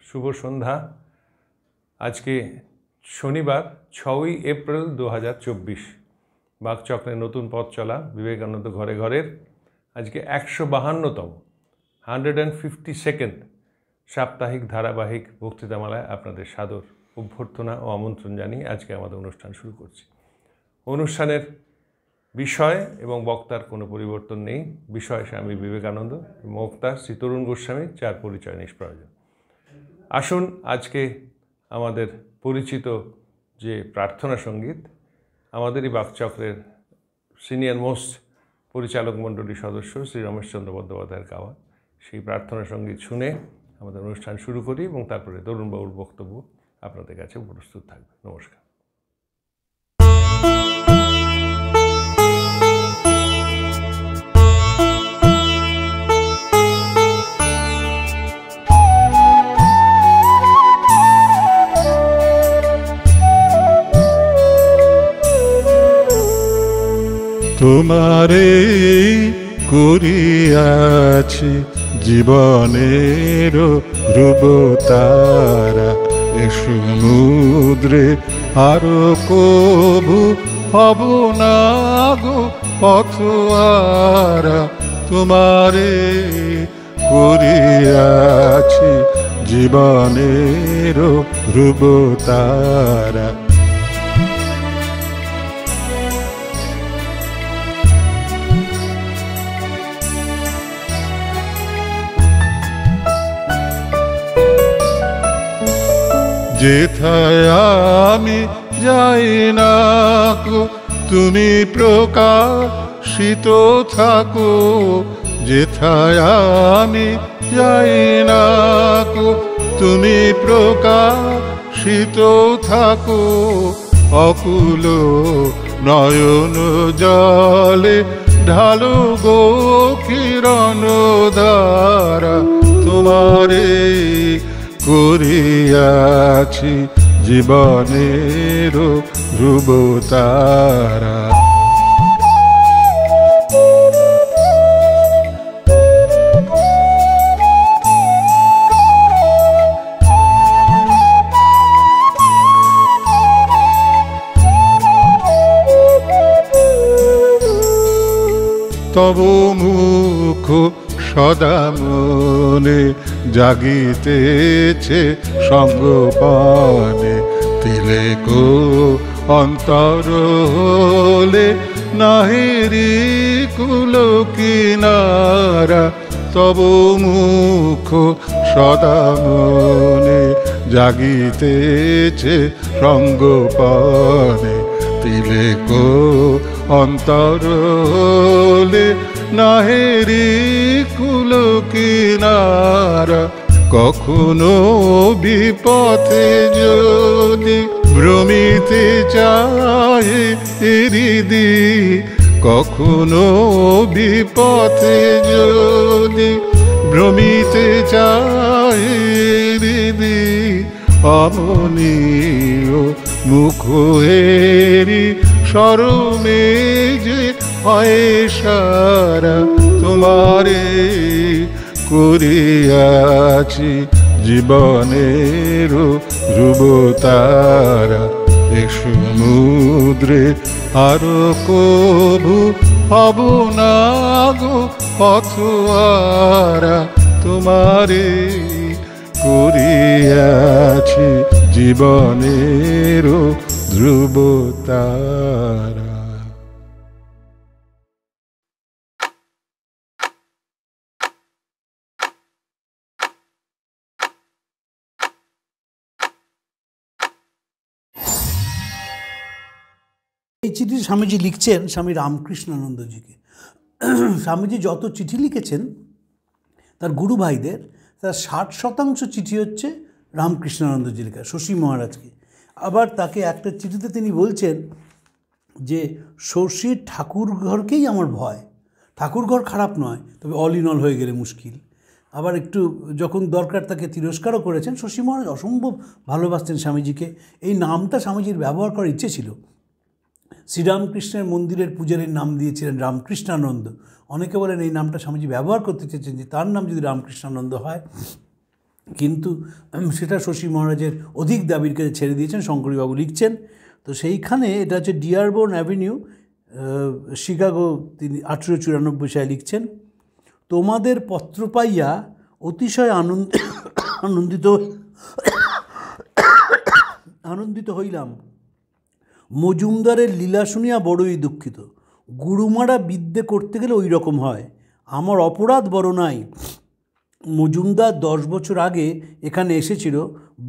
শুভ সন্ধ্যা। আজকে শনিবার 6ই এপ্রিল 2024। বাকচক্রের নতুন পথ চলা বিবেকানন্দ ঘরে ঘরের আজকে 152তম 152nd সাপ্তাহিক ধারাবাহিক বক্তৃতামালায় আপনাদের সাদর অভ্যর্থনা ও আমন্ত্রণ জানিয়ে আজকে আমাদের অনুষ্ঠান শুরু করছি। অনুষ্ঠানের বিষয় এবং বক্তার কোনো পরিবর্তন নেই। বিষয় স্বামী বিবেকানন্দ, বক্তা শ্রী তরুণ গোস্বামী, যার পরিচয় নিষ্প্রয়োজন। আসুন আজকে আমাদের পরিচিত যে প্রার্থনা সঙ্গীত, আমাদেরই বাকচক্রের সিনিয়র মোস্ট পরিচালক মণ্ডলীর সদস্য শ্রী রমেশচন্দ্র বন্দ্যোপাধ্যায়ের গাওয়া সেই প্রার্থনা সঙ্গীত শুনে আমাদের অনুষ্ঠান শুরু করি এবং তারপরে তরুণবাবুর বক্তব্য আপনাদের কাছে প্রস্তুত থাকবে। নমস্কার। তোমারে করিয়াছি জীবনের ধ্রুবতারা, এ সমুদ্রে আরো কবু হব না গো পথহারা। তোমারে করিয়াছি জীবনের ধ্রুবতারা। যেথায় আমি যাই না গো তুমি প্রকাশিত থাকো, যেথায় আমি যাই না গো তুমি প্রকাশিত থাকো। অকুল নয়ন জলে ঢালো গো কিরণ ধারা। তোমারে করিয়াছি জীবনের ধ্রুবতারা। তব মুখ সদা মনে জাগিতেছে সঙ্গপানে, তিলেক অন্তর হলে নাহিরি কুল কিনারা। তব মুখ সদা মনে জাগিতেছে সঙ্গপানে, তিলেক অন্তর হলে নাহেরি কুল কিনারা। কখনো বিপথে যদি ভ্রমিতে চায় হৃদি, কখনো বিপথে যদি ভ্রমিতে চায় হৃদি, অমনীয় মুখ হেরি শরমে যে হয় সারা। তোমারে করিয়াছি জীবনের ধ্রুবতারা, এ সমুদ্রে আরো কবু হব না গো পথহারা। তোমারে করিয়াছি জীবনের ধ্রুবতারা। এই চিঠি স্বামীজি লিখছেন স্বামী রামকৃষ্ণানন্দজিকে। স্বামীজি যত চিঠি লিখেছেন তার গুরু ভাইদের, তার 60% চিঠি হচ্ছে রামকৃষ্ণানন্দজি লেখা, শশী মহারাজকে। আবার তাকে একটা চিঠিতে তিনি বলছেন যে শশীর ঠাকুরঘরকেই আমার ভয়, ঠাকুরঘর খারাপ নয়, তবে অল ইন অল হয়ে গেলে মুশকিল। আবার একটু যখন দরকার তাকে তিরস্কারও করেছেন। শশী মহারাজ অসম্ভব ভালোবাসতেন স্বামীজিকে। এই নামটা স্বামীজির ব্যবহার করার ইচ্ছে ছিল। শ্রীরামকৃষ্ণের মন্দিরের পূজারীর নাম দিয়েছিলেন রামকৃষ্ণানন্দ। অনেকে বলেন এই নামটা স্বামীজি ব্যবহার করতে চেয়েছেন যে তার নাম যদি রামকৃষ্ণানন্দ হয় কিন্তু সেটা শশী মহারাজের অধিক দাবির কাছে ছেড়ে দিয়েছেন, শঙ্করীবাবু লিখছেন। তো সেইখানে এটা হচ্ছে ডিয়ারবোর্ন অ্যাভিনিউ, শিকাগো, তিনি 1894 সালে লিখছেন, তোমাদের পত্র পাইয়া অতিশয় আনন্দিত হইলাম। মজুমদারের লীলা শুনিয়া বড়ই দুঃখিত। গুরুমারা বিদ্যে করতে গেলে ওই রকম হয়। আমার অপরাধ বড় নাই। মজুমদার 10 বছর আগে এখানে এসেছিল,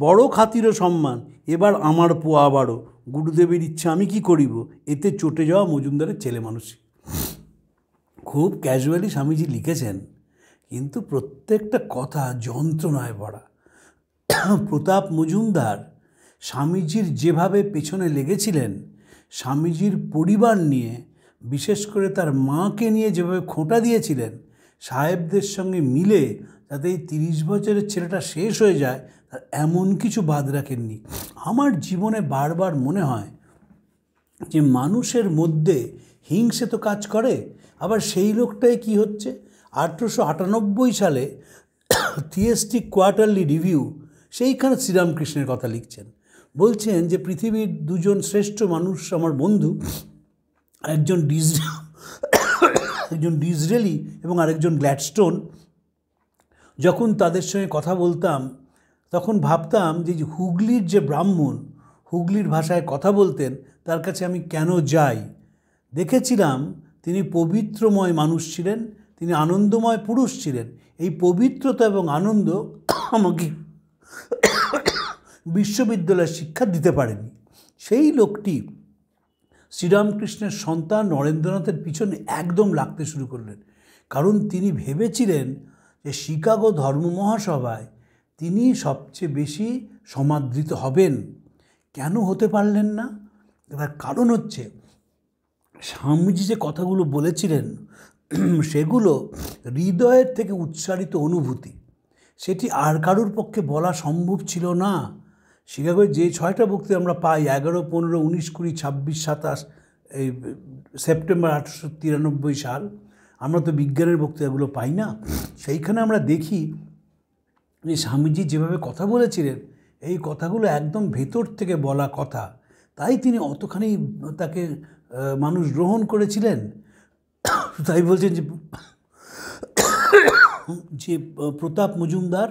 বড় খাতির ও সম্মান। এবার আমার পোয়া বাড়ো, গুরুদেবের ইচ্ছা আমি কি করিব, এতে চটে যাওয়া মজুমদারের ছেলে মানুষই। খুব ক্যাজুয়ালি স্বামীজি লিখেছেন, কিন্তু প্রত্যেকটা কথা যন্ত্রণায় ভরা। প্রতাপ মজুমদার স্বামীজির যেভাবে পেছনে লেগেছিলেন, স্বামীজির পরিবার নিয়ে, বিশেষ করে তার মাকে নিয়ে যেভাবে খোঁটা দিয়েছিলেন, সাহেবদের সঙ্গে মিলে যাতে এই 30 বছরের ছেলেটা শেষ হয়ে যায়, তার এমন কিছু বাদ রাখেননি। আমার জীবনে বারবার মনে হয় যে মানুষের মধ্যে হিংসে তো কাজ করে, আবার সেই লোকটাই কি হচ্ছে। 1898 সালে থিয়েস্টিক কোয়ার্টারলি রিভিউ, সেইখানে শ্রীরামকৃষ্ণের কথা লিখছেন। বলছেন যে পৃথিবীর দুজন শ্রেষ্ঠ মানুষ আমার বন্ধু, একজন ডিসরেলি এবং আরেকজন গ্ল্যাডস্টোন। যখন তাদের সঙ্গে কথা বলতাম তখন ভাবতাম যে হুগলির যে ব্রাহ্মণ হুগলির ভাষায় কথা বলতেন, তার কাছে আমি কেন যাই। দেখেছিলাম তিনি পবিত্রময় মানুষ ছিলেন, তিনি আনন্দময় পুরুষ ছিলেন। এই পবিত্রতা এবং আনন্দ আমাকে বিশ্ববিদ্যালয়ের শিক্ষা দিতে পারেনি। সেই লোকটি শ্রীরামকৃষ্ণের সন্তান নরেন্দ্রনাথের পিছনে একদম লাগতে শুরু করলেন, কারণ তিনি ভেবেছিলেন যে শিকাগো ধর্ম মহাসভায় তিনি সবচেয়ে বেশি সমাদৃত হবেন। কেন হতে পারলেন না? তার কারণ হচ্ছে স্বামীজি যে কথাগুলো বলেছিলেন সেগুলো হৃদয়ের থেকে উচ্চারিত অনুভূতি, সেটি আর কারোর পক্ষে বলা সম্ভব ছিল না। শিকাগোয় যে 6টা বক্তৃতা আমরা পাই, 11, 15, 19, 20, 26, 27 এই সেপ্টেম্বর 1893 সাল, আমরা তো বিজ্ঞানের বক্তৃতাগুলো পাই না। সেইখানে আমরা দেখি যে স্বামীজি যেভাবে কথা বলেছিলেন, এই কথাগুলো একদম ভেতর থেকে বলা কথা, তাই তিনি অতখানি তাকে মানুষ গ্রহণ করেছিলেন। তাই বলছেন যে প্রতাপ মজুমদার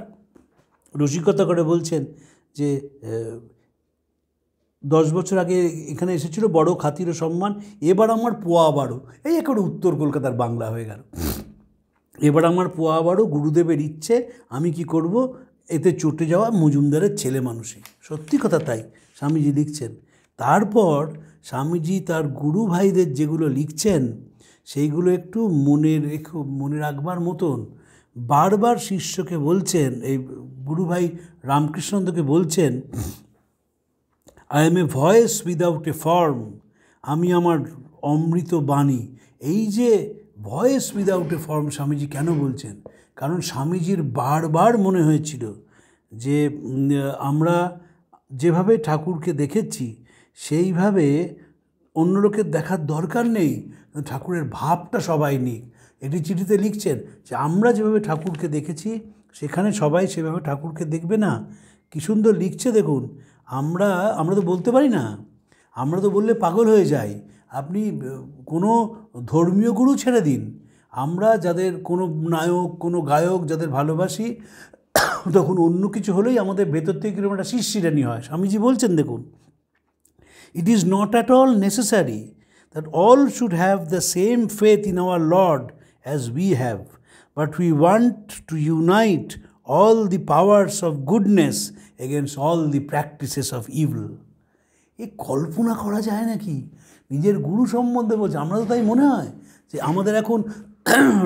রসিকতা করে বলছেন যে 10 বছর আগে এখানে এসেছিল, বড় খাতির ও সম্মান। এবার আমার পোয়া বাড়ো, এই একেবারে উত্তর কলকাতার বাংলা হয়ে গেল। এবার আমার পোয়া বাড়ো, গুরুদেবের ইচ্ছে আমি কি করব, এতে চটে যাওয়া মজুমদারের ছেলে মানুষই। সত্যি কথা তাই স্বামীজি লিখছেন। তারপর স্বামীজি তার গুরু ভাইদের যেগুলো লিখছেন সেইগুলো একটু মনে রাখবার মতন। বারবার শিষ্যকে বলছেন, এই গুরু ভাই রামকৃষ্ণকে বলছেন, I M A voice without a form, আমি আমার অমৃত বাণী। এই যে voice without a form Swamiji কেন বলছেন? কারণ স্বামীজির বারবার মনে হয়েছিল যে আমরা যেভাবে ঠাকুরকে দেখেছি সেইভাবে অন্য লোকের দেখার দরকার নেই, ঠাকুরের ভাবটা সবাই নিক। এটি চিঠিতে লিখছেন যে আমরা যেভাবে ঠাকুরকে দেখেছি সেখানে সবাই সেভাবে ঠাকুরকে দেখবে না। কী সুন্দর লিখছে দেখুন। আমরা তো বলতে পারি না, আমরা তো বললে পাগল হয়ে যাই। আপনি কোনো ধর্মীয় গুরু ছেড়ে দিন, আমরা যাদের কোনো নায়ক, কোনো গায়ক যাদের ভালোবাসি, তখন অন্য কিছু হলেই আমাদের ভেতর থেকে কিরকম একটা শিরশিরানি হয়। স্বামীজি বলছেন দেখুন, it is not at all necessary that all should have the same faith in our Lord as we have, but we want to unite all the powers of goodness against all the practices of evil. এ কল্পনা করা যায় নাকি? নিজের গুরু সম্বন্ধে বলছে। আমরা তো তাই মনে হয় যে আমাদের এখন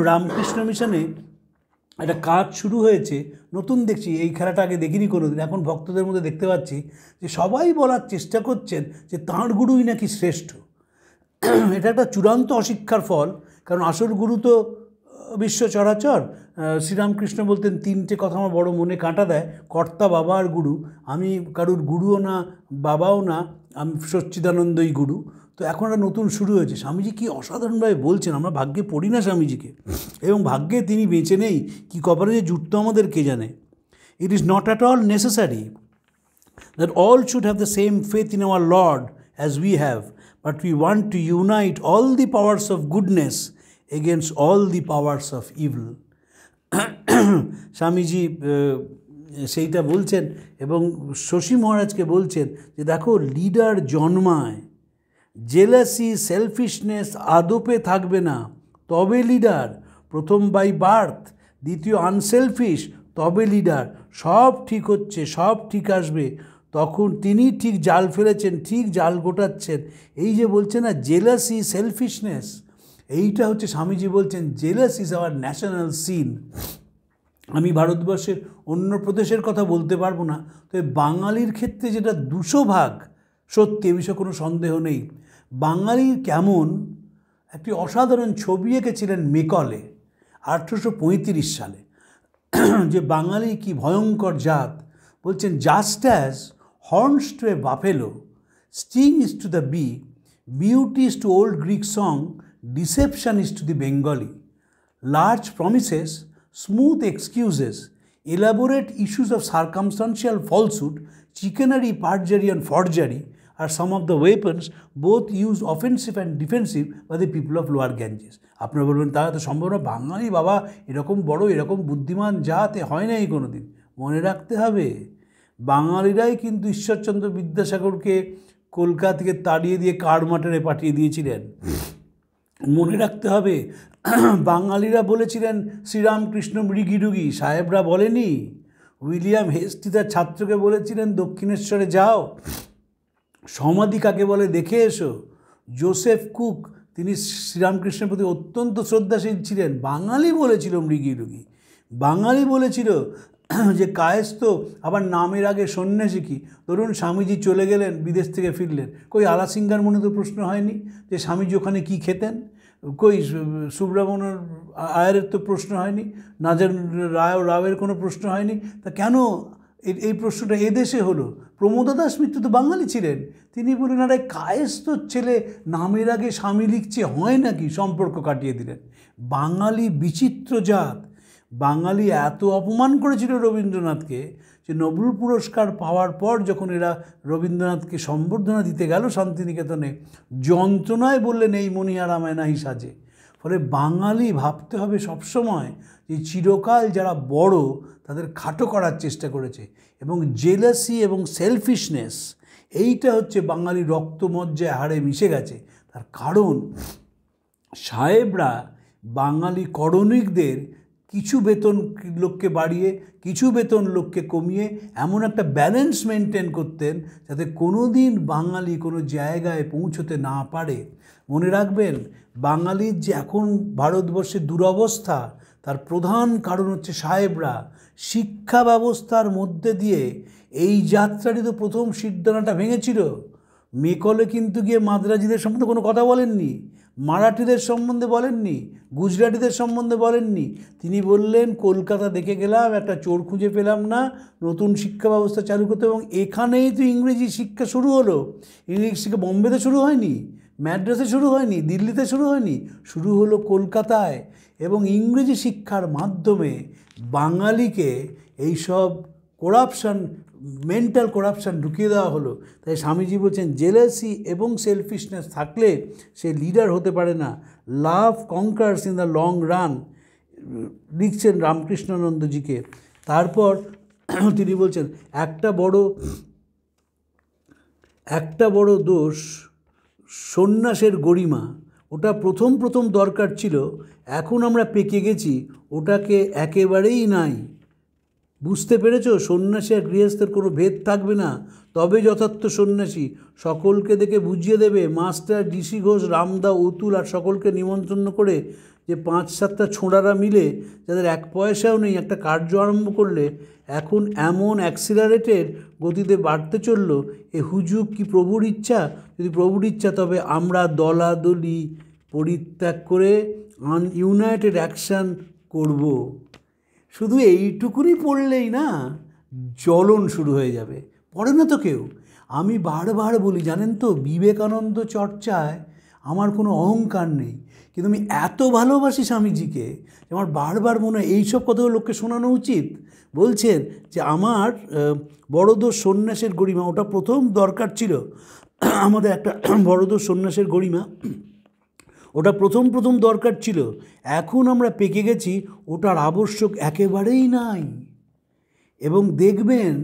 রামকৃষ্ণ মিশনে একটা কাজ শুরু হয়েছে, নতুন দেখছি, এই খেলাটা আগে দেখিনি কোনোদিন। এখন ভক্তদের মধ্যে দেখতে পাচ্ছি যে সবাই বলার চেষ্টা করছেন যে তাঁর গুরুই নাকি শ্রেষ্ঠ। এটা একটা চূড়ান্ত অশিক্ষার ফল, কারণ আসল গুরু তো বিশ্ব চরাচর। শ্রীরামকৃষ্ণ বলতেন, 3টে কথা আমার বড় মনে কাঁটা দেয়, কর্তা, বাবা আর গুরু। আমি কারুর গুরুও না, বাবাও না, আমি সচ্চিদানন্দই গুরু। তো এখন একটা নতুন শুরু হয়েছে। স্বামীজি কি অসাধারণভাবে বলছেন, আমরা ভাগ্যে পড়ি না স্বামীজিকে, এবং ভাগ্যে তিনি বেঁচে নেই, কি কপালে যে জুটতো আমাদের কে জানে। It is not at all necessary that all should have the same faith in our Lord as we have, but we want to unite all the powers of goodness against all the powers of evil. Swamiji সেইটা বলছেন এবং শশী মহারাজকে বলছেন যে দেখো, leader জন্মায়, jealousy selfishness আদপে থাকবে না, তবে লিডার। প্রথম বাই বার্থ, দ্বিতীয় আনসেলফিশ, তবে লিডার। সব ঠিক হচ্ছে, সব ঠিক আসবে, তখন তিনি ঠিক জাল ফেলেছেন, ঠিক জাল গোটাচ্ছেন। এই যে বলছে না জেলাসি সেলফিশনেস, এইটা হচ্ছে স্বামীজি বলছেন jealous is our national sin. আমি ভারতবর্ষের অন্য প্রদেশের কথা বলতে পারবো না, তবে বাঙালির ক্ষেত্রে যেটা 200 সত্যি, এ বিষয়ে কোনো সন্দেহ নেই। বাঙালির কেমন একটি অসাধারণ ছবি এঁকেছিলেন মেকলে 1835 সালে, যে বাঙালি কি ভয়ঙ্কর জাত। বলছেন, just as horns to a buffalo, sting is to the bee, beauty is to old Greek song, deception is to the Bengali. Large promises, smooth excuses, elaborate issues of circumstantial falsehood, chicanery, perjury and forgery are some of the weapons both used offensive and defensive by the people of Lower Ganges. আপনারা বলবেন তারা তো সম্ভব না, বাঙালি বাবা এরকম বড় এরকম বুদ্ধিমান জাতে হয় নাই কোনো দিন। মনে রাখতে হবে, বাঙালিরাই কিন্তু ঈশ্বরচন্দ্র বিদ্যাসাগরকে কলকাতা থেকে তাড়িয়ে দিয়ে কারমাটারে পাঠিয়ে দিয়েছিলেন। মনে রাখতে হবে, বাঙালিরা বলেছিলেন শ্রীরামকৃষ্ণ মৃগীডুগি, সাহেবরা বলেনি। উইলিয়াম হেস্টি তার ছাত্রকে বলেছিলেন দক্ষিণেশ্বরে যাও, সমাধি কাকে বলে দেখে এসো। জোসেফ কুক, তিনি শ্রীরামকৃষ্ণের প্রতি অত্যন্ত শ্রদ্ধাশীল ছিলেন, বাঙালি বলেছিল মৃগীডুগি। বাঙালি বলেছিল যে কায়েস্ত আবার নামের আগে সন্ন্যাসী কি। ধরুন স্বামীজি চলে গেলেন, বিদেশ থেকে ফিরলেন, কই আলাসিঙ্গার মনে তো প্রশ্ন হয়নি যে স্বামীজি ওখানে কী খেতেন, কই সুব্রমণ্য আয়ারের তো প্রশ্ন হয়নি, নাজার রাওয়ের কোনো প্রশ্ন হয়নি। তা কেন এই প্রশ্নটা এদেশে হলো? প্রমোদা দাস মিত্র তো বাঙালি ছিলেন, তিনি বললেন আরে কায়েস্তর ছেলে নামের আগে স্বামী লিখছে, হয় নাকি, সম্পর্ক কাটিয়ে দিলেন। বাঙালি বিচিত্র জাত। বাঙালি এত অপমান করেছিল রবীন্দ্রনাথকে যে নোবেল পুরস্কার পাওয়ার পর যখন এরা রবীন্দ্রনাথকে সম্বর্ধনা দিতে গেল শান্তিনিকেতনে, যন্ত্রণায় বললেন এই মণিহার আমায় নাহি সাজে। ফলে বাঙালি ভাবতে হবে সবসময় যে চিরকাল যারা বড় তাদের খাটো করার চেষ্টা করেছে, এবং জেলাসি এবং সেলফিশনেস এইটা হচ্ছে বাঙালি রক্তমজ্জায় হাড়ে মিশে গেছে। তার কারণ সাহেবরা বাঙালি করণিকদের কিছু বেতন লোককে বাড়িয়ে কিছু বেতন লোককে কমিয়ে এমন একটা ব্যালেন্স মেনটেন করতেন যাতে কোনো দিন বাঙালি কোনো জায়গায় পৌঁছতে না পারে। মনে রাখবেন, বাঙালির যে এখন ভারতবর্ষের দুরবস্থা তার প্রধান কারণ হচ্ছে সাহেবরা। শিক্ষা ব্যবস্থার মধ্যে দিয়ে এই যাত্রাটি তো প্রথম সিদ্ধানাটা ভেঙেছিল। মেকলে কিন্তু গিয়ে মাদ্রাজিদের সম্বন্ধে কোনো কথা বলেননি, মারাঠিদের সম্বন্ধে বলেননি, গুজরাটিদের সম্বন্ধে বলেননি। তিনি বললেন কলকাতা দেখে গেলাম, একটা চোর খুঁজে পেলাম না, নতুন শিক্ষা ব্যবস্থা চালু করতে। এবং এখানেই তো ইংরেজি শিক্ষা শুরু হলো। ইংরেজি শিক্ষা বোম্বেতে শুরু হয়নি, ম্যাড্রাসে শুরু হয়নি, দিল্লিতে শুরু হয়নি, শুরু হলো কলকাতায়। এবং ইংরেজি শিক্ষার মাধ্যমে বাঙালিকে এইসব করাপশান, মেন্টাল করাপশান ঢুকিয়ে দেওয়া হলো। তাই স্বামীজি বলছেন জেলাসি এবং সেলফিশনেস থাকলে সে লিডার হতে পারে না। লাভ কনকার্স ইন দ্য লং রান, লিখছেন রামকৃষ্ণানন্দজিকে। তারপর তিনি বলছেন একটা বড় দোষ সন্ন্যাসের গরিমা, ওটা প্রথম দরকার ছিল, এখন আমরা পেকে গেছি, ওটাকে একেবারেই নাই। বুঝতে পেরেছ? সন্ন্যাসী আর গৃহস্থের কোনো ভেদ থাকবে না, তবে যথার্থ সন্ন্যাসী। সকলকে দেখে বুঝিয়ে দেবে। মাস্টার, ডিসি ঘোষ, রামদা, অতুল আর সকলকে নিমন্ত্রণ করে যে 5-7টা ছোঁড়ারা মিলে যাদের 1 পয়সাও নেই একটা কার্য আরম্ভ করলে এখন এমন অ্যাক্সিলারেটেড গতিতে বাড়তে চলল, এ হুজুগ কি প্রভুর ইচ্ছা? যদি প্রভুর ইচ্ছা তবে আমরা দলাদলি পরিত্যাগ করে ইউনাইটেড অ্যাকশান করব। শুধু এইটুকুনি পড়লেই না জ্বলন শুরু হয়ে যাবে, পড়ে না তো কেউ। আমি বারবার বলি জানেন তো, বিবেকানন্দ চর্চায় আমার কোনো অহংকার নেই, কিন্তু আমি এত ভালোবাসি স্বামীজিকে যে আমার বারবার মনে হয় এইসব কথাও লোককে শোনানো উচিত। বলছেন যে আমার বড়দোষ সন্ন্যাসের গরিমা, ওটা প্রথম দরকার ছিল আমাদের একটা বড়দোষ সন্ন্যাসের গরিমা, ওটা প্রথম দরকার ছিল। এখন আমরা পেকে গেছি, ওটার আবশ্যক একেবারেই নাই। এবং দেখবেন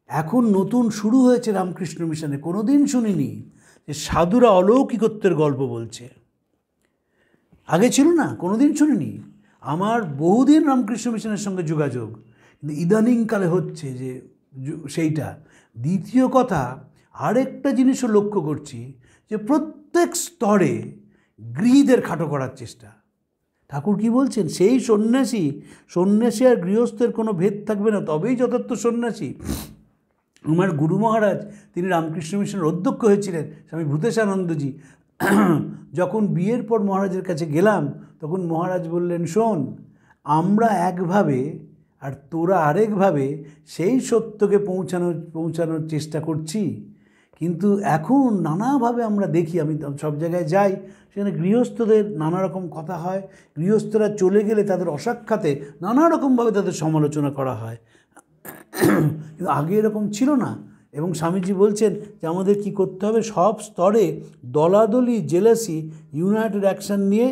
এখন নতুন শুরু হয়েছে রামকৃষ্ণ মিশনে, কোনো দিন শুনিনি যে সাধুরা অলৌকিকত্বের গল্প বলছে। আগে ছিল না, কোনো দিন শুনিনি। আমার বহুদিন রামকৃষ্ণ মিশনের সঙ্গে যোগাযোগ, কিন্তু ইদানিংকালে হচ্ছে যে সেইটা। দ্বিতীয় কথা, আরেকটা জিনিসও লক্ষ্য করছি যে প্রত্যেক স্তরে গৃহীদের খাটো করার চেষ্টা। ঠাকুর কি বলছেন, সেই সন্ন্যাসী আর গৃহস্থের কোনো ভেদ থাকবে না, তবেই যথার্থ সন্ন্যাসী। আমার গুরু মহারাজ, তিনি রামকৃষ্ণ মিশনের অধ্যক্ষ হয়েছিলেন, স্বামী ভূতেশানন্দজি। যখন বিয়ের পর মহারাজের কাছে গেলাম, তখন মহারাজ বললেন, শোন, আমরা একভাবে আর তোরা আরেকভাবে সেই সত্যকে পৌঁছানোর চেষ্টা করছি, কিন্তু এখন নানাভাবে আমরা দেখি, আমি সব জায়গায় যাই, সেখানে গৃহস্থদের নানা রকম কথা হয়, গৃহস্থরা চলে গেলে তাদের অসাক্ষাতে নানা রকমভাবে তাদের সমালোচনা করা হয়, কিন্তু আগে এরকম ছিল না। এবং স্বামীজি বলছেন যে আমাদের কি করতে হবে, সব স্তরে দলাদলি, জেলাসি, ইউনাইটেড অ্যাকশন নিয়ে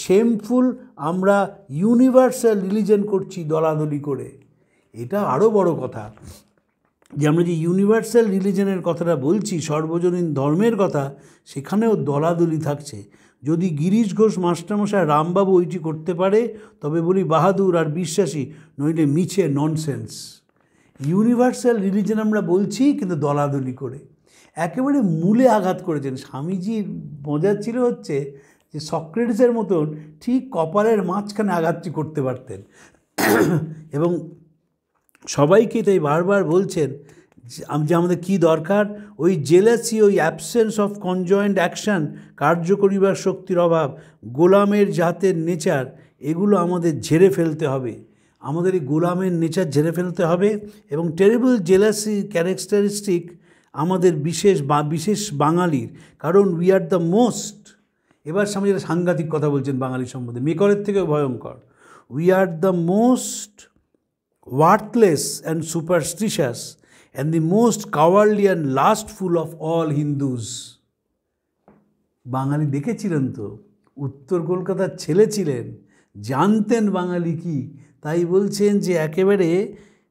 শেমফুল আমরা ইউনিভার্সাল রিলিজন করছি দলাদলি করে। এটা আরও বড় কথা যে আমরা যে ইউনিভার্সাল রিলিজনের কথাটা বলছি, সর্বজনীন ধর্মের কথা, সেখানেও দলাদলি থাকছে। যদি গিরিশ ঘোষ মাস্টারমশাই রামবাবু ওইটি করতে পারে, তবে বলি বাহাদুর আর বিশ্বাসী, নইলে মিছে ননসেন্স। ইউনিভার্সাল রিলিজন আমরা বলছি, কিন্তু দলাদলি করে একেবারে মূলে আঘাত করেছেন স্বামীজির। মজার ছিল হচ্ছে যে সক্রেটিসের মতন ঠিক কপালের মাঝখানে আঘাতটি করতে পারতেন। এবং সবাইকে তাই বারবার বলছেন যে আমাদের কী দরকার, ওই জেলাসি, ওই অ্যাবসেন্স অফ কনজয়েন্ট অ্যাকশান, কার্য করিবার শক্তির অভাব, গোলামের জাতের নেচার, এগুলো আমাদের ঝেড়ে ফেলতে হবে। আমাদের এই গোলামের নেচার ঝেড়ে ফেলতে হবে। এবং টেরিবল জেলাসি ক্যারেক্টারিস্টিক আমাদের বিশেষ বাঙালির, কারণ উই আর দ্য মোস্ট, এবার স্বামী যেটা সাংঘাতিক কথা বলছেন বাঙালি সম্বন্ধে, মেকরের থেকেও ভয়ঙ্কর, we are the most worthless and superstitious and the most cowardly and lustful of all Hindus. বাঙালি দেখেছিলেন তো, উত্তর কলকাতার ছেলে ছিলেন, জানতেন বাঙালি কি, তাই বলছেন যে একেবারে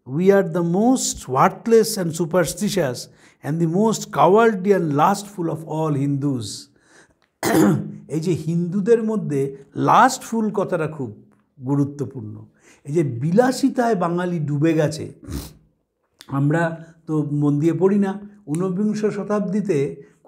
we are the most worthless and superstitious and the most cowardly and lustful of all Hindus. এই যে হিন্দুদের মধ্যে লাস্টফুল কথাটা খুব গুরুত্বপূর্ণ। এই যে বিলাসিতায় বাঙালি ডুবে গেছে, আমরা তো মন দিয়ে পড়ি না। ঊনবিংশ শতাব্দীতে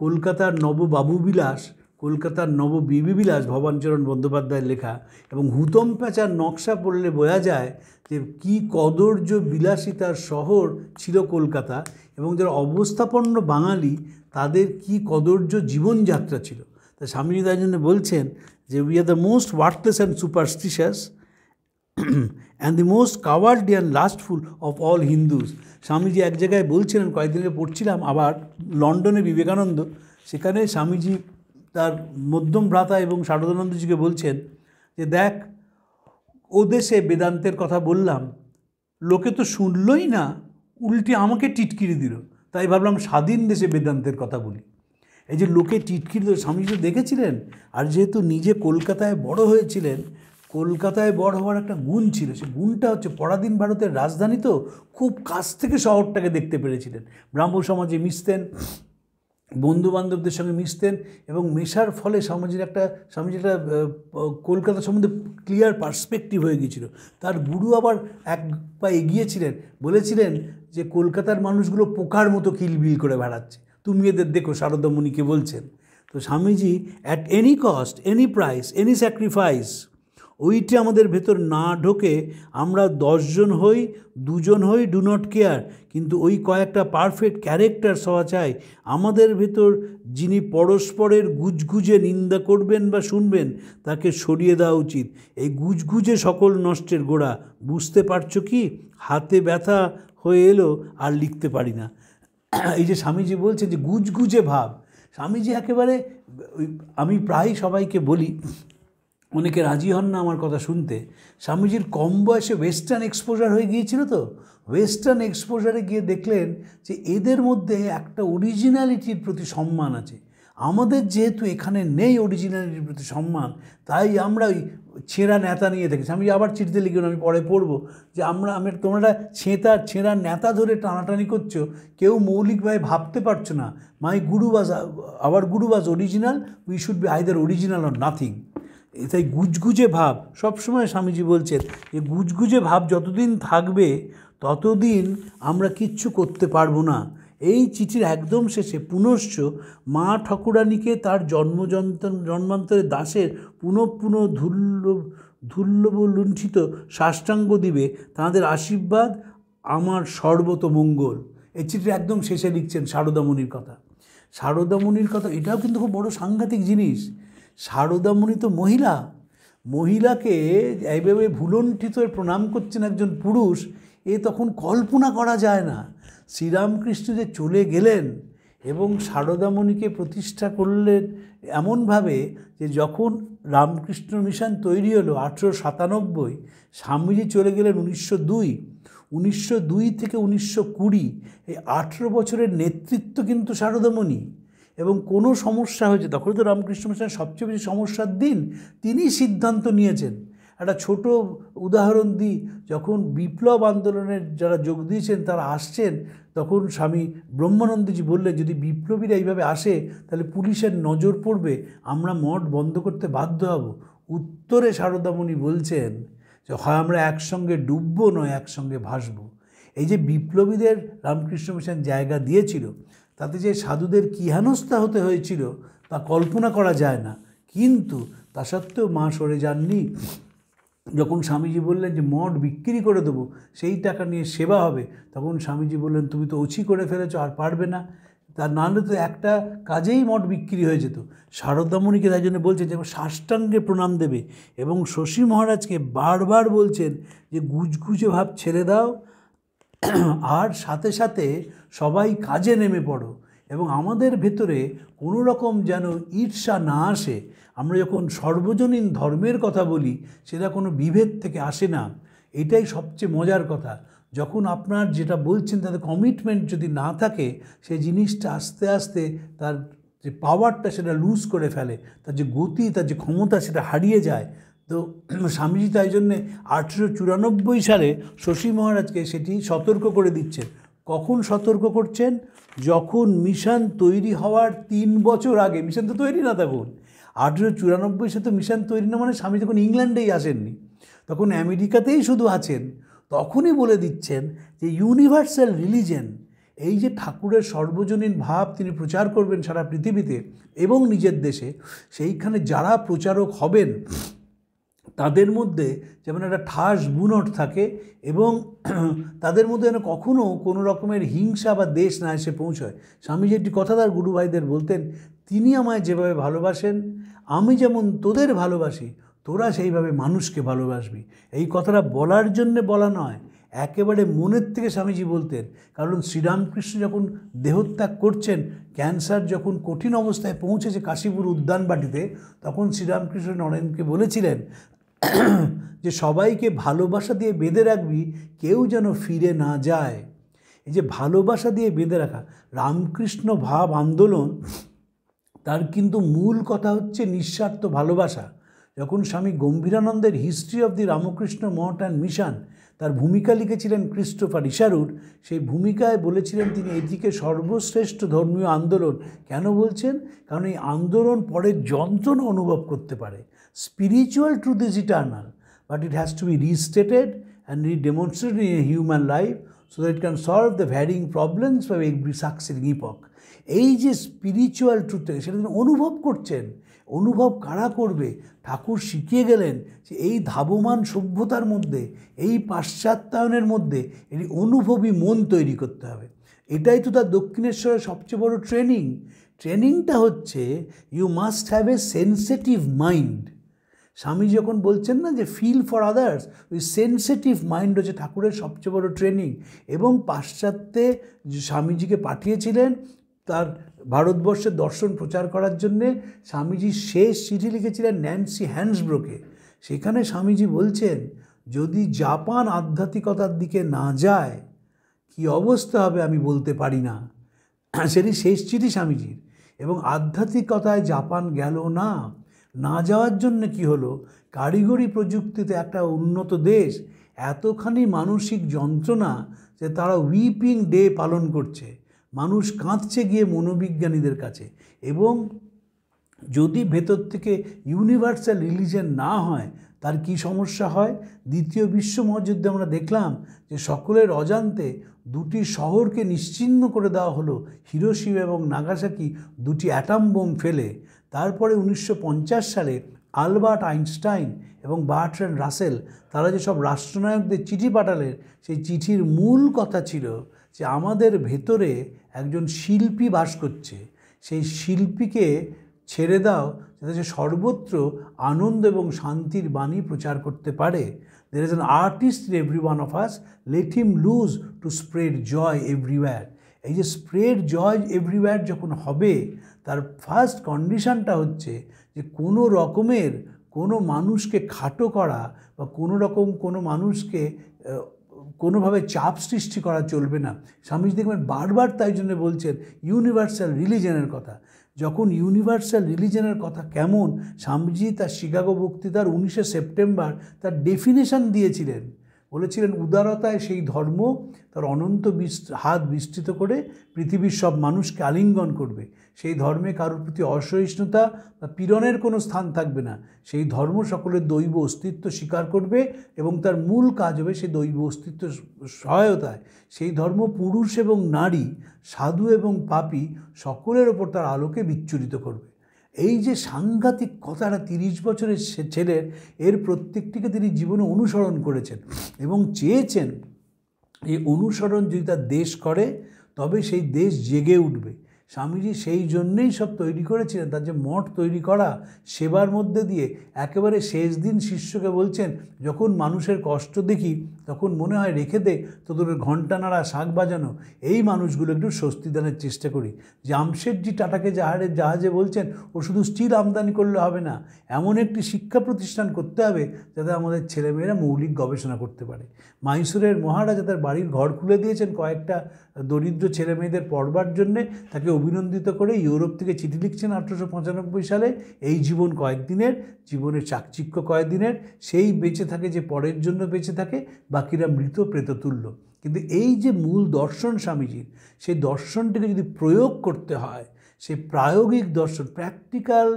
কলকাতার নববাবুবিলাস, কলকাতার নববিবিবিলাস ভবানীচরণ বন্দ্যোপাধ্যায়ের লেখা, এবং হুতম প্যাঁচার নকশা পড়লে বোঝা যায় যে কী কদর্য বিলাসিতার শহর ছিল কলকাতা, এবং যারা অবস্থাপন্ন বাঙালি তাদের কী কদর্য জীবনযাত্রা ছিল। তা স্বামীজি তাই জন্য বলছেন যে we are the most worthless and superstitious and the most cowardly and lustful of all Hindus. Swamiji এক জায়গায় বলছিলেন, কয়েকদিন আগে পড়ছিলাম আবার লন্ডনে বিবেকানন্দ, সেখানে স্বামীজি তার মধ্যম ভ্রাতা এবং শারদানন্দজিকে বলছেন যে দেখ, ও দেশে বেদান্তের কথা বললাম, লোকে তো শুনলই না, উল্টে আমাকে টিটকিরি দিল, তাই ভাবলাম স্বাধীন দেশে বেদান্তের কথা বলি। এই যে লোকে টিটকিরি দিল, স্বামীজি দেখেছিলেন। আর যেহেতু নিজে কলকাতায় বড় হয়েছিলেন, কলকাতায় বড় হওয়ার একটা গুণ ছিল, সে গুণটা হচ্ছে পরাধীন ভারতের রাজধানী, তো খুব কাছ থেকে শহরটাকে দেখতে পেরেছিলেন। ব্রাহ্ম সমাজে মিশতেন, বন্ধুবান্ধবদের সঙ্গে মিশতেন, এবং মেশার ফলে স্বামীজির একটা কলকাতা সম্বন্ধে ক্লিয়ার পার্সপেক্টিভ হয়ে গিয়েছিল। তার গুরু আবার এক পা এগিয়েছিলেন, বলেছিলেন যে কলকাতার মানুষগুলো পোকার মতো কিলবিল করে বেড়াচ্ছে, তুমি এদের দেখো, শারদামণিকে বলছেন। তো Swamiji at any cost, any price, any sacrifice, ওইটা আমাদের ভেতর না ঢোকে, আমরা 10 জন হই, 2 জন হই, ডু নট কেয়ার, কিন্তু ওই কয়েকটা পারফেক্ট ক্যারেক্টার হওয়া চাই আমাদের ভেতর। যিনি পরস্পরের গুজগুজে নিন্দা করবেন বা শুনবেন, তাকে সরিয়ে দেওয়া উচিত। এই গুজগুজে সকল নষ্টের গোড়া, বুঝতে পারছো কি? হাতে ব্যথা হয়ে এলো, আর লিখতে পারি না। এই যে স্বামীজি বলছেন যে গুজগুজে ভাব, স্বামীজি একেবারে আমি প্রায় সবাইকে বলি, অনেকে রাজি হন না আমার কথা শুনতে, স্বামীজির কম বয়সে ওয়েস্টার্ন এক্সপোজার হয়ে গিয়েছিল, তো ওয়েস্টার্ন এক্সপোজারে গিয়ে দেখলেন যে এদের মধ্যে একটা অরিজিনালিটির প্রতি সম্মান আছে। আমাদের যেহেতু এখানে নেই অরিজিনালিটির প্রতি সম্মান, তাই আমরা ওই ছেঁড়া নেতা নিয়ে থাকি। স্বামীজি আবার চিঠিতে লিখুন, আমি পরে পড়বো, যে তোমরা ছেঁড়া নেতা ধরে টানাটানি করছো, কেউ মৌলিকভাবে ভাবতে পারছো না। Our guru was original, we should be either original or nothing. তাই গুজগুজে ভাব সবসময় স্বামীজি বলছেন যে গুজগুজে ভাব যতদিন থাকবে ততদিন আমরা কিচ্ছু করতে পারবো না। এই চিঠির একদম শেষে পুনশ্চ মা ঠাকুরানীকে তার জন্মান্তরে দাসের পুনঃ ধুল্লভ লুণ্ঠিত সাষ্টাঙ্গ দিবে, তাঁদের আশীর্বাদ আমার সর্বতমঙ্গল। এই চিঠির একদম শেষে লিখছেন সারদামণির কথা। সারদামণির কথা এটাও কিন্তু খুব বড় সাংঘাতিক জিনিস। সারদামণি তো মহিলাকে এইভাবে ভুলণ্ঠিত প্রণাম করছেন একজন পুরুষ, এ তখন কল্পনা করা যায় না। শ্রীরামকৃষ্ণ যে চলে গেলেন এবং সারদামণিকে প্রতিষ্ঠা করলেন এমনভাবে যে যখন রামকৃষ্ণ মিশন তৈরি হলো 1897, স্বামীজি চলে গেলেন 1902 থেকে 1920, এই 18 বছরের নেতৃত্ব কিন্তু সারদামণি। এবং কোনো সমস্যা হয়েছে, তখন তো রামকৃষ্ণ মিশনের সবচেয়ে বেশি সমস্যার দিন, তিনি সিদ্ধান্ত নিয়েছেন। একটা ছোট উদাহরণ দিই, যখন বিপ্লব আন্দোলনের যারা যোগ দিয়েছেন তারা আসছেন, তখন স্বামী ব্রহ্মানন্দজি বললেন যদি বিপ্লবীরা এইভাবে আসে তাহলে পুলিশের নজর পড়বে, আমরা মঠ বন্ধ করতে বাধ্য হব। উত্তরে সারদামণি বলছেন যে হয় আমরা একসঙ্গে ডুববো, নয় একসঙ্গে ভাসবো। এই যে বিপ্লবীদের রামকৃষ্ণ মিশন জায়গা দিয়েছিল, তাতে যে সাধুদের কী হেনস্থা হতে হয়েছিল তা কল্পনা করা যায় না। কিন্তু তা সত্ত্বেও মা সরে যাননি। যখন স্বামীজি বললেন যে মঠ বিক্রি করে দেবো, সেই টাকা নিয়ে সেবা হবে, তখন স্বামীজি বললেন তুমি তো ওছি করে ফেলেছো, আর পারবে না, তার নাহলে তো একটা কাজেই মঠ বিক্রি হয়ে যেত। সারদামণিকে তাই জন্য বলছেন যে সাষ্টাঙ্গে প্রণাম দেবে, এবং শশী মহারাজকে বারবার বলছেন যে গুজগুজে ভাব ছেড়ে দাও, আর সাথে সাথে সবাই কাজে নেমে পড়ো, এবং আমাদের ভেতরে কোনো রকম যেন ঈর্ষা না আসে। আমরা যখন সর্বজনীন ধর্মের কথা বলি সেটা কোনো বিভেদ থেকে আসে না, এটাই সবচেয়ে মজার কথা। যখন আপনার যেটা বলছেন তাতে কমিটমেন্ট যদি না থাকে, সেই জিনিসটা আস্তে আস্তে তার যে পাওয়ারটা সেটা লুজ করে ফেলে, তার যে গতি, তার যে ক্ষমতা সেটা হারিয়ে যায়। তো স্বামীজি তাই জন্যে 1894 সালে শশী মহারাজকে সেটি সতর্ক করে দিচ্ছেন। কখন সতর্ক করছেন? যখন মিশন তৈরি হওয়ার 3 বছর আগে। মিশন তো তৈরি না তখন, 1894 সালে তো মিশন তৈরি না, মানে স্বামী তখন ইংল্যান্ডেই আসেননি, তখন আমেরিকাতেই শুধু আছেন। তখনই বলে দিচ্ছেন যে ইউনিভার্সাল রিলিজন, এই যে ঠাকুরের সর্বজনীন ভাব তিনি প্রচার করবেন সারা পৃথিবীতে এবং নিজের দেশে, সেইখানে যারা প্রচারক হবেন তাদের মধ্যে যেমন একটা ঠাস বুনট থাকে, এবং তাদের মধ্যে যেন কখনও কোনো রকমের হিংসা বা দেশ না এসে পৌঁছয়। স্বামীজি একটি কথা তার গুরু ভাইদের বলতেন, তিনি আমায় যেভাবে ভালোবাসেন, আমি যেমন তোদের ভালোবাসি, তোরা সেইভাবে মানুষকে ভালোবাসবি। এই কথাটা বলার জন্যে বলা নয়, একেবারে মনের থেকে স্বামীজি বলতেন। কারণ শ্রীরামকৃষ্ণ যখন দেহত্যাগ করছেন, ক্যান্সার যখন কঠিন অবস্থায় পৌঁছেছে কাশীপুর উদ্যানবাটিতে, তখন শ্রীরামকৃষ্ণ নরেনকে বলেছিলেন যে সবাইকে ভালোবাসা দিয়ে বেঁধে রাখবি, কেউ যেন ফিরে না যায়। এই যে ভালোবাসা দিয়ে বেঁধে রাখা, রামকৃষ্ণ ভাব আন্দোলন তার কিন্তু মূল কথা হচ্ছে নিঃস্বার্থ ভালোবাসা। যখন স্বামী গম্ভীরানন্দের history of the Ramakrishna Math and mission তার ভূমিকা লিখেছিলেন ক্রিস্টোফার ইশারুর, সেই ভূমিকায় বলেছিলেন তিনি এটিকে সর্বশ্রেষ্ঠ ধর্মীয় আন্দোলন। কেন বলছেন? কারণ এই আন্দোলন পরে যন্ত্রণা অনুভব করতে পারে। Spiritual truth is eternal, but it has to be restated and redemonstrated in a human life so that it can solve the varying problems of every succeeding epoch. এই যে স্পিরিচুয়াল ট্রুথটাকে সেটা তিনি অনুভব করছেন। অনুভব কারা করবে? ঠাকুর শিখিয়ে গেলেন যে এই ধাবমান সভ্যতার মধ্যে, এই পাশ্চাত্যায়নের মধ্যে এটি অনুভবী মন তৈরি করতে হবে। এটাই তো তার দক্ষিণেশ্বরের সবচেয়ে বড় ট্রেনিংটা হচ্ছে you must have a sensitive mind. স্বামী যখন বলছেন না যে ফিল ফর আদার্স, ওই সেন্সিটিভ মাইন্ড হচ্ছে ঠাকুরের সবচেয়ে বড় ট্রেনিং। এবং পাশ্চাত্যে স্বামীজিকে পাঠিয়েছিলেন তার ভারতবর্ষের দর্শন প্রচার করার জন্যে স্বামীজি শেষ চিঠি লিখেছিলেন ন্যান্সি হ্যান্সব্রোকে। সেখানে স্বামীজি বলছেন, যদি জাপান আধ্যাত্মিকতার দিকে না যায় কি অবস্থা হবে আমি বলতে পারি না। সেটি শেষ চিঠি স্বামীজির। এবং আধ্যাত্মিকতায় জাপান গেল না, না যাওয়ার জন্য কি হলো, কারিগরি প্রযুক্তিতে একটা উন্নত দেশ, এতখানি মানসিক যন্ত্রণা যে তারা উইপিং ডে পালন করছে, মানুষ কাঁদছে গিয়ে মনোবিজ্ঞানীদের কাছে। এবং যদি ভেতর থেকে ইউনিভার্সাল রিলিজিয়ন না হয় তার কি সমস্যা হয়। দ্বিতীয় বিশ্ব মহাযুদ্ধে আমরা দেখলাম যে সকলের অজান্তে দুটি শহরকে নিশ্চিহ্ন করে দেওয়া হলো, হিরোশিমা এবং নাগাসাকি, দুটি অ্যাটম বোম ফেলে। তারপরে 1950 সালে আলবার্ট আইনস্টাইন এবং বার্ট্রান্ড রাসেল তারা যে সব রাষ্ট্রনায়কদের চিঠি পাঠালেন, সেই চিঠির মূল কথা ছিল যে আমাদের ভেতরে একজন শিল্পী বাস করছে, সেই শিল্পীকে ছেড়ে দাও যাতে সে সর্বত্র আনন্দ এবং শান্তির বাণী প্রচার করতে পারে। There is an artist in every one of us, let him loose to spread joy everywhere. এই যে স্প্রেড জয় এভরিওয়্যার যখন হবে, তার ফার্স্ট কন্ডিশনটা হচ্ছে যে কোনো রকমের কোনো মানুষকে খাটো করা বা কোনো মানুষকে কোনোভাবে চাপ সৃষ্টি করা চলবে না। স্বামীজি দেখবেন বারবার তাই জন্য বলছেন ইউনিভার্সাল রিলিজনের কথা। যখন ইউনিভার্সাল রিলিজনের কথা কেমন, স্বামীজি তার শিকাগো বক্তৃতার 19শে সেপ্টেম্বর তার ডেফিনেশন দিয়েছিলেন, বলেছিলেন উদারতায় সেই ধর্ম তার অনন্ত হাত বিস্তৃত করে পৃথিবীর সব মানুষকে আলিঙ্গন করবে। সেই ধর্মে কারোর প্রতি অসহিষ্ণুতা বা পীড়নের কোনো স্থান থাকবে না। সেই ধর্ম সকলের দৈব অস্তিত্ব স্বীকার করবে এবং তার মূল কাজ হবে সেই দৈব অস্তিত্ব সহায়তায়। সেই ধর্ম পুরুষ এবং নারী, সাধু এবং পাপী সকলের ওপর তার আলোকে বিচ্ছুরিত করবে। এই যে সাংঘাতিক কথাটা 30 বছরের ছেলের, এর প্রত্যেকটিকে তিনি জীবনে অনুসরণ করেছেন এবং চেয়েছেন এই অনুসরণ যদি তার দেশ করে তবে সেই দেশ জেগে উঠবে। স্বামীজি সেই জন্যেই সব তৈরি করেছিলেন, তার যে মঠ তৈরি করা, সেবার মধ্যে দিয়ে একেবারে শেষ দিন শিষ্যকে বলছেন, যখন মানুষের কষ্ট দেখি তখন মনে হয় রেখে দে তোদের ঘণ্টা নাড়া, শাঁখ বাজানো, এই মানুষগুলো একটু স্বস্তি দানের চেষ্টা করি। জামশেদজি টাটাকে জাহাজে বলছেন ও শুধু স্টিল আমদানি করলে হবে না, এমন একটি শিক্ষা প্রতিষ্ঠান করতে হবে যাতে আমাদের ছেলেমেয়েরা মৌলিক গবেষণা করতে পারে। মাইসুরের মহারাজা তার বাড়ির ঘর খুলে দিয়েছেন কয়েকটা দরিদ্র ছেলেমেয়েদের পড়বার জন্যে, তাকে অভিনন্দিত করে ইউরোপ থেকে চিঠি লিখছেন 1895 সালে। এই জীবন কয়েকদিনের, জীবনের চাকচিক্য কয়েকদিনের, সেই বেঁচে থাকে যে পরের জন্য বেঁচে থাকে, বাকিরা মৃত প্রেততুল্য। কিন্তু এই যে মূল দর্শন স্বামীজির, সেই দর্শনটিকে যদি প্রয়োগ করতে হয়, সেই প্রায়োগিক দর্শন, প্র্যাকটিক্যাল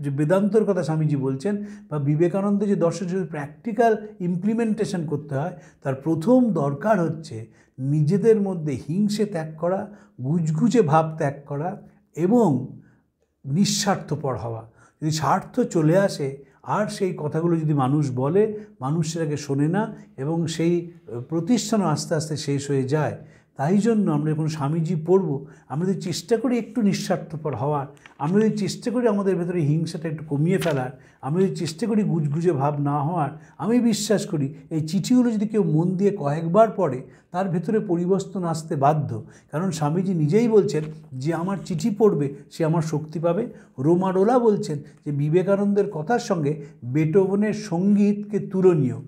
যে বেদান্তর কথা স্বামীজি বলছেন, বা বিবেকানন্দের যে দর্শন, যদি প্র্যাকটিক্যাল ইমপ্লিমেন্টেশন করতে হয়, তার প্রথম দরকার হচ্ছে নিজেদের মধ্যে হিংসে ত্যাগ করা, গুজগুজে ভাব ত্যাগ করা এবং নিঃস্বার্থপর হওয়া। যদি স্বার্থ চলে আসে আর সেই কথাগুলো যদি মানুষ বলে, মানুষ সেটাকে শোনে না এবং সেই প্রতিষ্ঠানও আস্তে আস্তে শেষ হয়ে যায়। তাই জন্য আমরা যখন স্বামীজি পড়ব, আমরা যদি চেষ্টা করি একটু নিঃস্বার্থপর হওয়ার, আমরা যদি চেষ্টা করি আমাদের ভেতরে হিংসাটা একটু কমিয়ে ফেলার, আমরা যদি চেষ্টা করি গুজগুজে ভাব না হওয়ার, আমি বিশ্বাস করি এই চিঠিগুলো যদি কেউ মন দিয়ে কয়েকবার পড়ে তার ভেতরে পরিবর্তন আসতে বাধ্য। কারণ স্বামীজি নিজেই বলছেন যে আমার চিঠি পড়বে সে আমার শক্তি পাবে। রোমারোলা বলছেন যে বিবেকানন্দের কথার সঙ্গে বেটোভেনের সঙ্গীতকে তুলনীয়।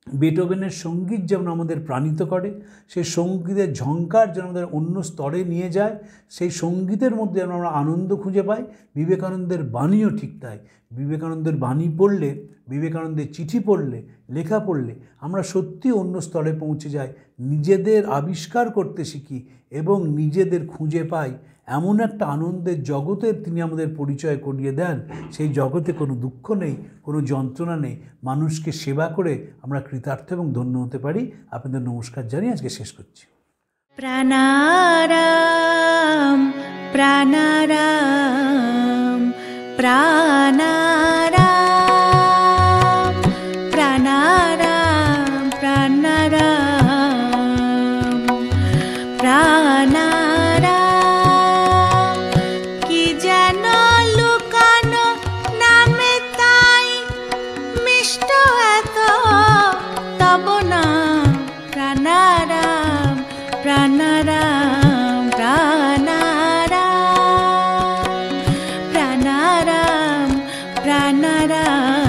বেটোভেনের সঙ্গীত যেমন আমাদের প্রাণিত করে, সেই সঙ্গীতের ঝঙ্কার যেন আমাদের অন্য স্তরে নিয়ে যায়, সেই সঙ্গীতের মধ্যে যেন আমরা আনন্দ খুঁজে পাই, বিবেকানন্দের বাণীও ঠিক তাই। বিবেকানন্দের বাণী পড়লে, বিবেকানন্দের চিঠি পড়লে, লেখা পড়লে আমরা সত্যি অন্য স্তরে পৌঁছে যাই, নিজেদের আবিষ্কার করতে শিখি এবং নিজেদের খুঁজে পাই। এমন একটা আনন্দের জগতের তিনি আমাদের পরিচয় করিয়ে দেন, সেই জগতে কোনো দুঃখ নেই, কোনো যন্ত্রণা নেই। মানুষকে সেবা করে আমরা কৃতার্থ এবং ধন্য হতে পারি। আপনাদের নমস্কার জানিয়ে আজকে শেষ করছি। প্রাণারাম প্রাণারাম প্রাণারাম প্রাণারাম প্রাণারাম প্রাণারাম, কি যেন লুকানো নামে তাই মিষ্ট এত তব নাম। প্রাণারাম প্রাণারাম প্রাণারাম। প্রাণারাম।